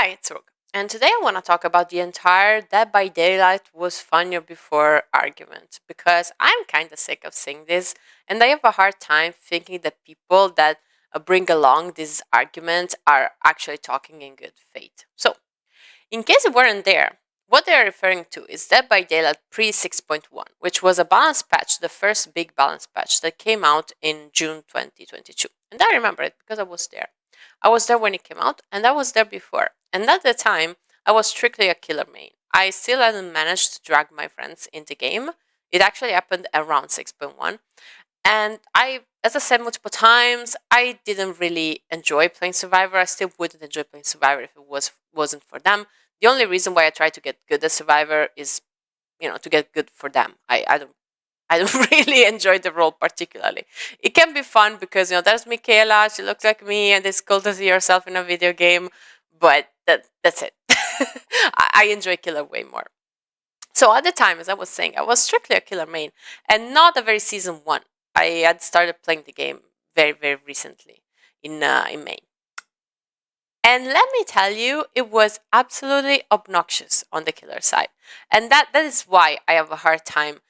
Hi, it's Rook, and today I want to talk about the entire Dead by Daylight was funnier before argument, because I'm kind of sick of seeing this, and I have a hard time thinking that people that bring along these arguments are actually talking in good faith. So, in case you weren't there, what they are referring to is Dead by Daylight pre 6.1, which was a balance patch, the first big balance patch that came out in June 2022. And I remember it because I was there. I was there when it came out, and I was there before. And at the time, I was strictly a killer main. I still hadn't managed to drag my friends in the game. It actually happened around 6.1. And as I said multiple times, I didn't really enjoy playing Survivor. I still wouldn't enjoy playing Survivor if it wasn't for them. The only reason why I try to get good at Survivor is, to get good for them. I don't really enjoy the role particularly. It can be fun because there's Michaela, she looks like me, and it's cool to see yourself in a video game. But that's it. I enjoy Killer way more. So at the time, as I was saying, I was strictly a killer main and not a very season one. I had started playing the game very, very recently in May. And let me tell you, it was absolutely obnoxious on the killer side. And that is why I have a hard time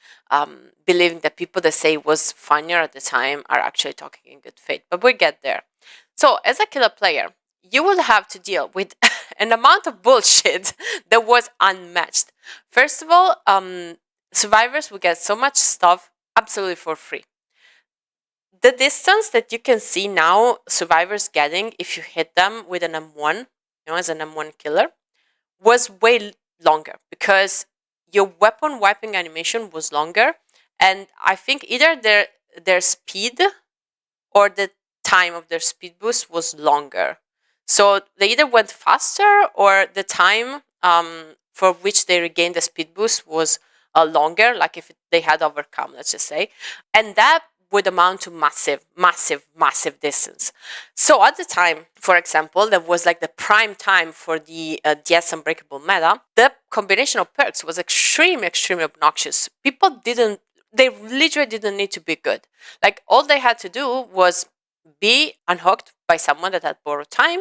believing that people that say it was funnier at the time are actually talking in good faith. But we'll get there. So as a killer player, you will have to deal with an amount of bullshit that was unmatched. First of all, survivors will get so much stuff absolutely for free. The distance that you can see now survivors getting if you hit them with an M1, as an M1 killer, was way longer because your weapon wiping animation was longer, and I think either their speed or the time of their speed boost was longer. So they either went faster or the time for which they regained the speed boost was longer, like if they had overcome, let's just say. And that would amount to massive, massive, massive distance. So at the time, for example, that was like the prime time for the DS Unbreakable meta, the combination of perks was extremely, extremely obnoxious. They literally didn't need to be good. Like all they had to do was be unhooked by someone that had borrowed time.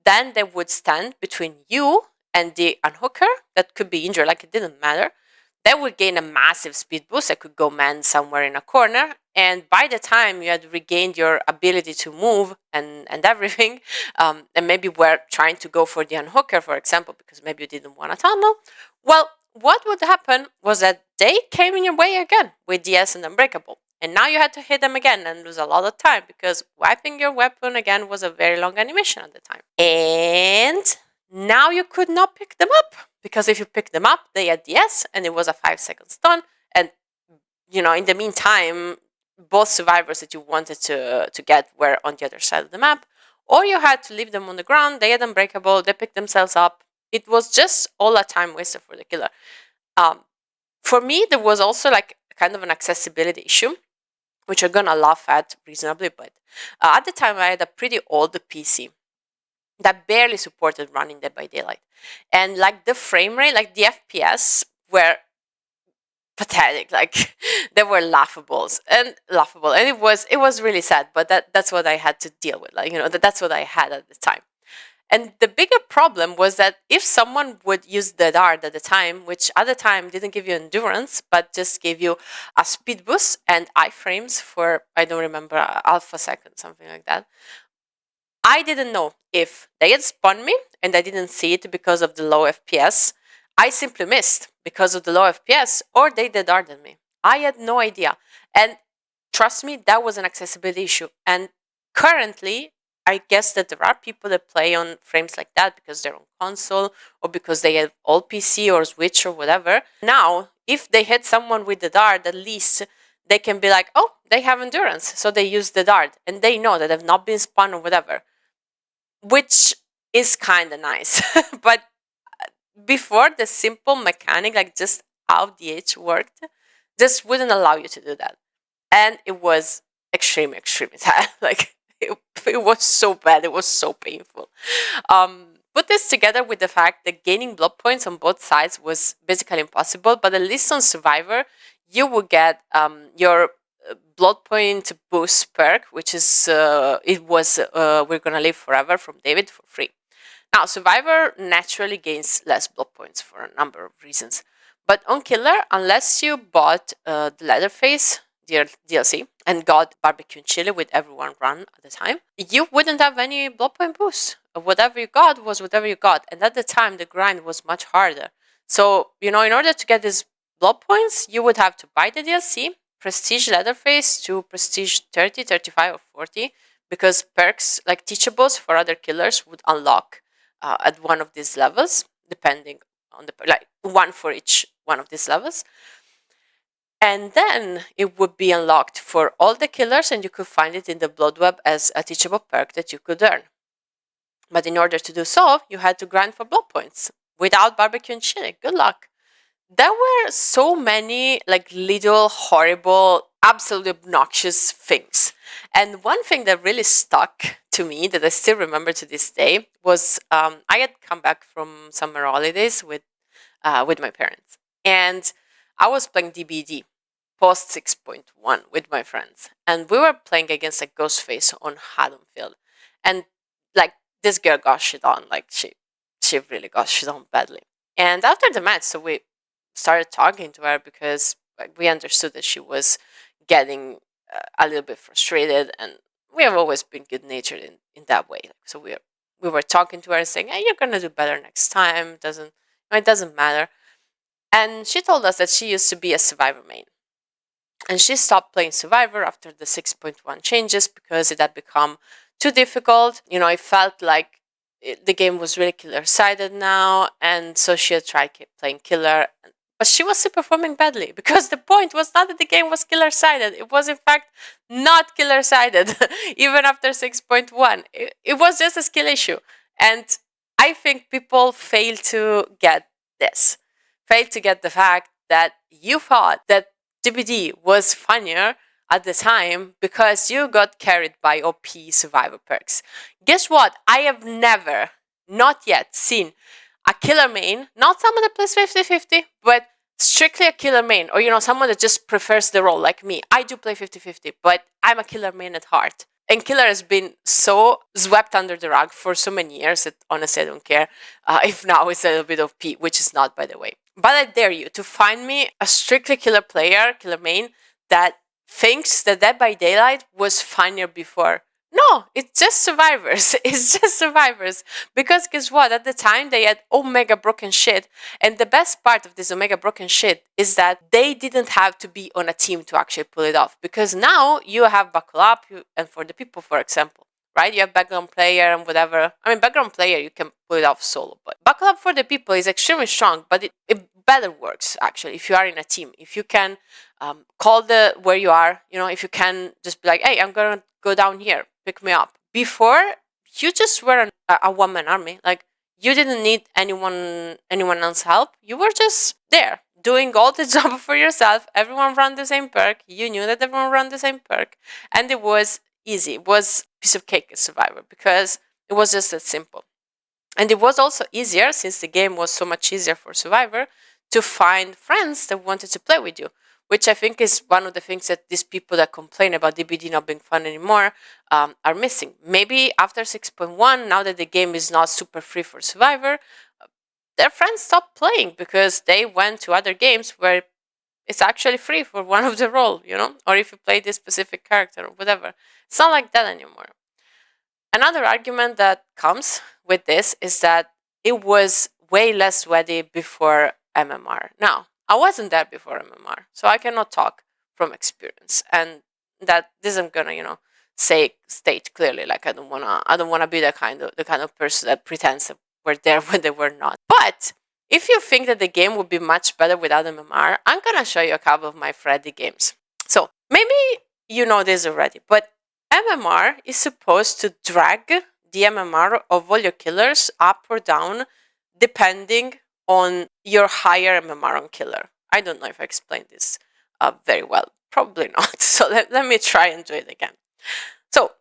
Then they would stand between you and the unhooker that could be injured, like it didn't matter. They would gain a massive speed boost. They could go man somewhere in a corner. And by the time you had regained your ability to move and everything, and maybe were trying to go for the unhooker, for example, because maybe you didn't want a tunnel, well, what would happen was that they came in your way again with DS and Unbreakable. And now you had to hit them again and lose a lot of time because wiping your weapon again was a very long animation at the time. And now you could not pick them up because if you pick them up, they had DS and it was a 5-second stun. And, in the meantime, both survivors that you wanted to get were on the other side of the map. Or you had to leave them on the ground, they had Unbreakable, they picked themselves up. It was just all a time waster for the killer. For me, there was also like kind of an accessibility issue, which you're gonna laugh at reasonably, but at the time I had a pretty old PC that barely supported running Dead by Daylight. And like the frame rate, like the FPS were pathetic. Like they were laughable. And it was really sad, but that's what I had to deal with. Like, that's what I had at the time. And the bigger problem was that if someone would use the dart at the time, which at the time didn't give you endurance, but just gave you a speed boost and iframes for, I don't remember, alpha second, something like that, I didn't know if they had spun me and I didn't see it because of the low FPS, I simply missed because of the low FPS, or they dedarted me. I had no idea. And trust me, that was an accessibility issue. And currently, I guess that there are people that play on frames like that because they're on console or because they have all PC or Switch or whatever. Now, if they hit someone with the dart, at least they can be like, oh, they have endurance. So they use the dart and they know that they've not been spun or whatever, which is kind of nice. But before, the simple mechanic, like just how the H worked, just wouldn't allow you to do that. And it was extremely, extremely sad. Like, it was so bad. It was so painful. Put this together with the fact that gaining blood points on both sides was basically impossible. But at least on Survivor, you would get your blood point boost perk, which is We're Gonna Live Forever from David for free. Now, Survivor naturally gains less blood points for a number of reasons. But on Killer, unless you bought the Leatherface DLC and got barbecue and chili with everyone run at the time, you wouldn't have any blood point boost. Whatever you got was whatever you got. And at the time, the grind was much harder. So, in order to get these blood points, you would have to buy the DLC, Prestige Leatherface to Prestige 30, 35, or 40, because perks like teachables for other killers would unlock at one of these levels, depending on one for each one of these levels. And then it would be unlocked for all the killers, and you could find it in the Blood Web as a teachable perk that you could earn. But in order to do so, you had to grind for blood points without barbecue and chili. Good luck. There were so many little horrible, absolutely obnoxious things. And one thing that really stuck to me that I still remember to this day was I had come back from summer holidays with my parents. And I was playing DBD post 6.1 with my friends. And we were playing against Ghostface on Haddonfield. And this girl got shit on. She really got shit on badly. And after the match, so we started talking to her because we understood that she was getting a little bit frustrated, and we have always been good natured in that way. So we were talking to her and saying, "Hey, you're gonna do better next time. It doesn't matter." And she told us that she used to be a Survivor main, and she stopped playing Survivor after the 6.1 changes because it had become too difficult. It felt like the game was really killer-sided now, and so she had tried playing Killer, but she was still performing badly because the point was not that the game was killer-sided. It was, in fact, not killer-sided, even after 6.1. It was just a skill issue. And I think people fail to get this, fail to get the fact that you thought that DBD was funnier at the time because you got carried by OP Survivor perks. Guess what? I have never, not yet, seen a killer main, not someone that plays 50-50, but strictly a killer main, or someone that just prefers the role like me. I do play 50-50, but I'm a killer main at heart. And Killer has been so swept under the rug for so many years that honestly I don't care if now it's a little bit of P, which is not, by the way. But I dare you to find me a strictly killer player, killer main, that thinks that Dead by Daylight was funnier before. No, it's just Survivors. It's just Survivors. Because guess what? At the time, they had Omega broken shit. And the best part of this Omega broken shit is that they didn't have to be on a team to actually pull it off. Because now you have Buckle Up, and for the people, for example, right? You have background player and whatever. I mean, background player, you can pull it off solo. But Buckle Up for the people is extremely strong, but it better works, actually, if you are in a team. If you can call where you are, if you can just be like, hey, I'm going to go down here, pick me up. Before, you just were a one-man army. You didn't need anyone else's help. You were just there, doing all the job for yourself. Everyone ran the same perk. You knew that everyone ran the same perk. And it was easy. It was a piece of cake as Survivor because it was just that simple. And it was also easier, since the game was so much easier for Survivor, to find friends that wanted to play with you, which I think is one of the things that these people that complain about DBD not being fun anymore are missing. Maybe after 6.1, now that the game is not super free for Survivor, their friends stopped playing because they went to other games where it's actually free for one of the role, or if you play this specific character or whatever. It's not like that anymore. Another argument that comes with this is that it was way less sweaty before MMR. Now, I wasn't there before MMR, so I cannot talk from experience, and that isn't gonna, state clearly. I don't wanna be the kind of person that pretends that we're there when they were not. But if you think that the game would be much better without MMR, I'm gonna show you a couple of my Freddy games. So maybe you know this already, but MMR is supposed to drag the MMR of all your killers up or down depending on your higher MMR on killer. I don't know if I explained this very well. Probably not. So let me try and do it again. So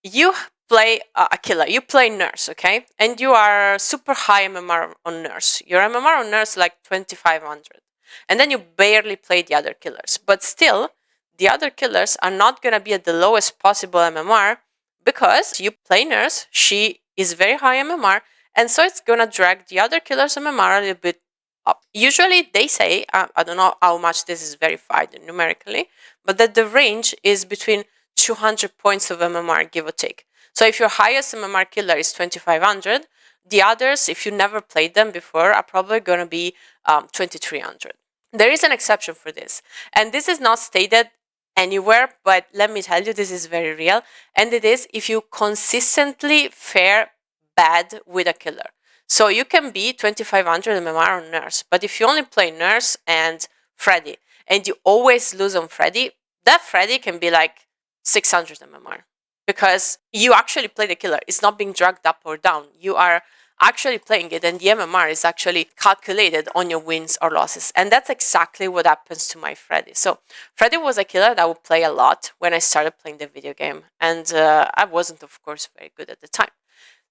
you play a killer. You play nurse, okay? And you are super high MMR on nurse. Your MMR on nurse is like 2500. And then you barely play the other killers. But still, the other killers are not going to be at the lowest possible MMR because you play nurse. She is very high MMR. And so it's gonna drag the other killer's MMR a little bit up. Usually they say, I don't know how much this is verified numerically, but that the range is between 200 points of MMR, give or take. So if your highest MMR killer is 2500, the others, if you never played them before, are probably going to be 2300. There is an exception for this, and this is not stated anywhere, but let me tell you, this is very real, and it is if you consistently fare bad with a killer. So you can be 2500 MMR on Nurse, but if you only play Nurse and Freddy, and you always lose on Freddy, that Freddy can be like 600 MMR because you actually play the killer. It's not being dragged up or down. You are actually playing it, and the MMR is actually calculated on your wins or losses. And that's exactly what happens to my Freddy. So Freddy was a killer that I would play a lot when I started playing the video game, and I wasn't, of course, very good at the time.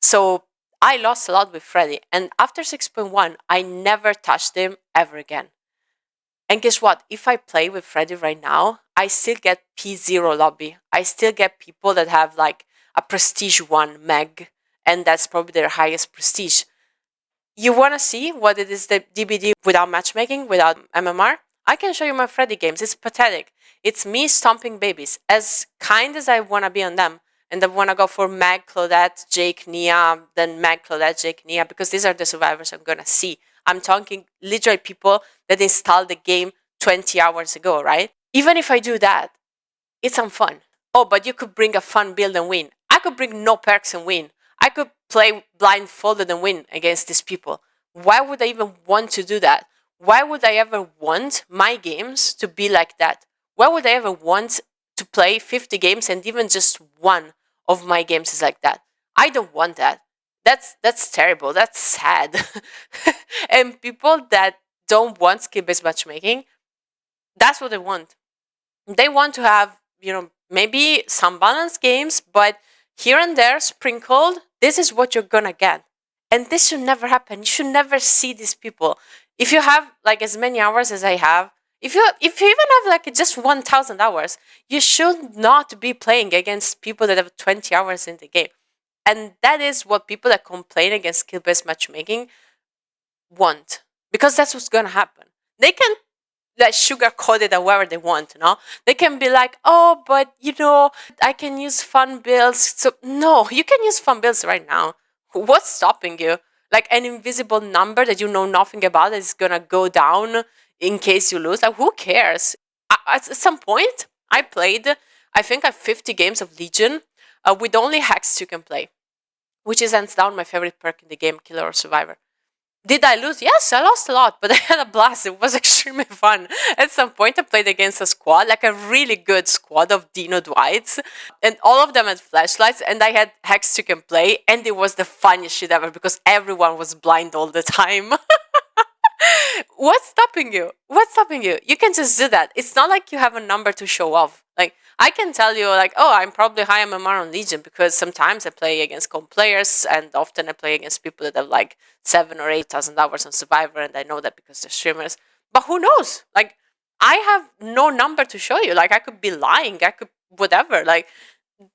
So I lost a lot with Freddy, and after 6.1, I never touched him ever again. And guess what? If I play with Freddy right now, I still get P0 lobby. I still get people that have like a prestige 1 meg, and that's probably their highest prestige. You want to see what it is the DBD without matchmaking, without MMR? I can show you my Freddy games. It's pathetic. It's me stomping babies. As kind as I want to be on them, and I want to go for Meg, Claudette, Jake, Nia, then Meg, Claudette, Jake, Nia, because these are the survivors I'm going to see. I'm talking literally people that installed the game 20 hours ago, right? Even if I do that, it's unfun. Oh, but you could bring a fun build and win. I could bring no perks and win. I could play blindfolded and win against these people. Why would I even want to do that? Why would I ever want my games to be like that? Why would I ever want to play 50 games and even just one of my games is like that? I don't want that. That's terrible. That's sad. And people that don't want skill-based matchmaking, that's what they want. They want to have, maybe some balanced games, but here and there sprinkled, this is what you're gonna get. And this should never happen. You should never see these people. If you have like as many hours as I have, if you even have like just 1000 hours, you should not be playing against people that have 20 hours in the game. And that is what people that complain against skill-based matchmaking want. Because that's what's gonna happen. They can like sugarcoat it however they want, They can be like, oh, but I can use fun builds. So no, you can use fun builds right now. What's stopping you? Like an invisible number that you know nothing about that is gonna go down in case you lose. Like who cares? At some point, I played, I think, 50 games of Legion with only hacks you can play, which is hands down my favorite perk in the game, Killer or Survivor. Did I lose? Yes, I lost a lot, but I had a blast. It was extremely fun. At some point, I played against a squad, like a really good squad of Dino Dwights, and all of them had flashlights, and I had hacks you can play, and it was the funniest shit ever because everyone was blind all the time. What's stopping you? What's stopping you? You can just do that. It's not like you have a number to show off. Like, I can tell you, like, oh, I'm probably high MMR on Legion because sometimes I play against comp players and often I play against people that have like 7 or 8,000 hours on Survivor, and I know that because they're streamers. But who knows? Like, I have no number to show you. Like, I could be lying. I could whatever. Like,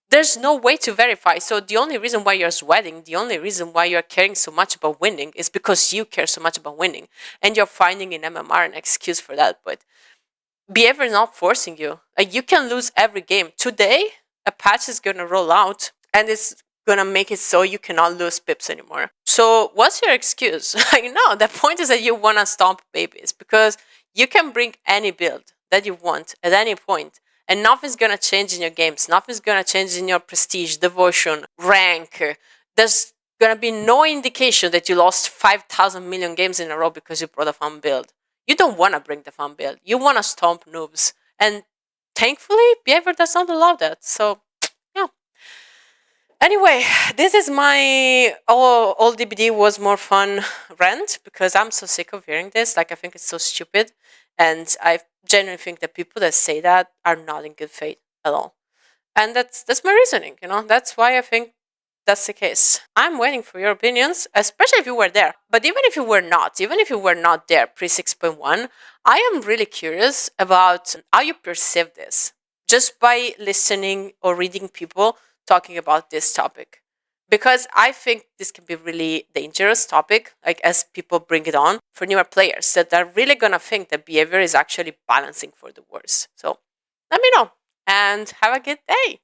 there's no way to verify. So the only reason why you're sweating, the only reason why you're caring so much about winning is because you care so much about winning. And you're finding in MMR an excuse for that. But behavior is not forcing you. Like, you can lose every game. Today, a patch is going to roll out and it's going to make it so you cannot lose pips anymore. So what's your excuse? Like, no, the point is that you want to stomp babies because you can bring any build that you want at any point. And nothing's going to change in your games. Nothing's going to change in your prestige, devotion, rank. There's going to be no indication that you lost 5,000 million games in a row because you brought a fun build. You don't want to bring the fun build. You want to stomp noobs. And thankfully, behavior does not allow that. So, yeah. Anyway, this is my all DBD was more fun rant because I'm so sick of hearing this. Like, I think it's so stupid. And I genuinely think that people that say that are not in good faith at all. And that's my reasoning, That's why I think that's the case. I'm waiting for your opinions, especially if you were there. But even if you were not there pre 6.1, I am really curious about how you perceive this just by listening or reading people talking about this topic. because I think this can be really dangerous topic, like as people bring it on for newer players that are really gonna think that behavior is actually balancing for the worse. So let me know and have a good day.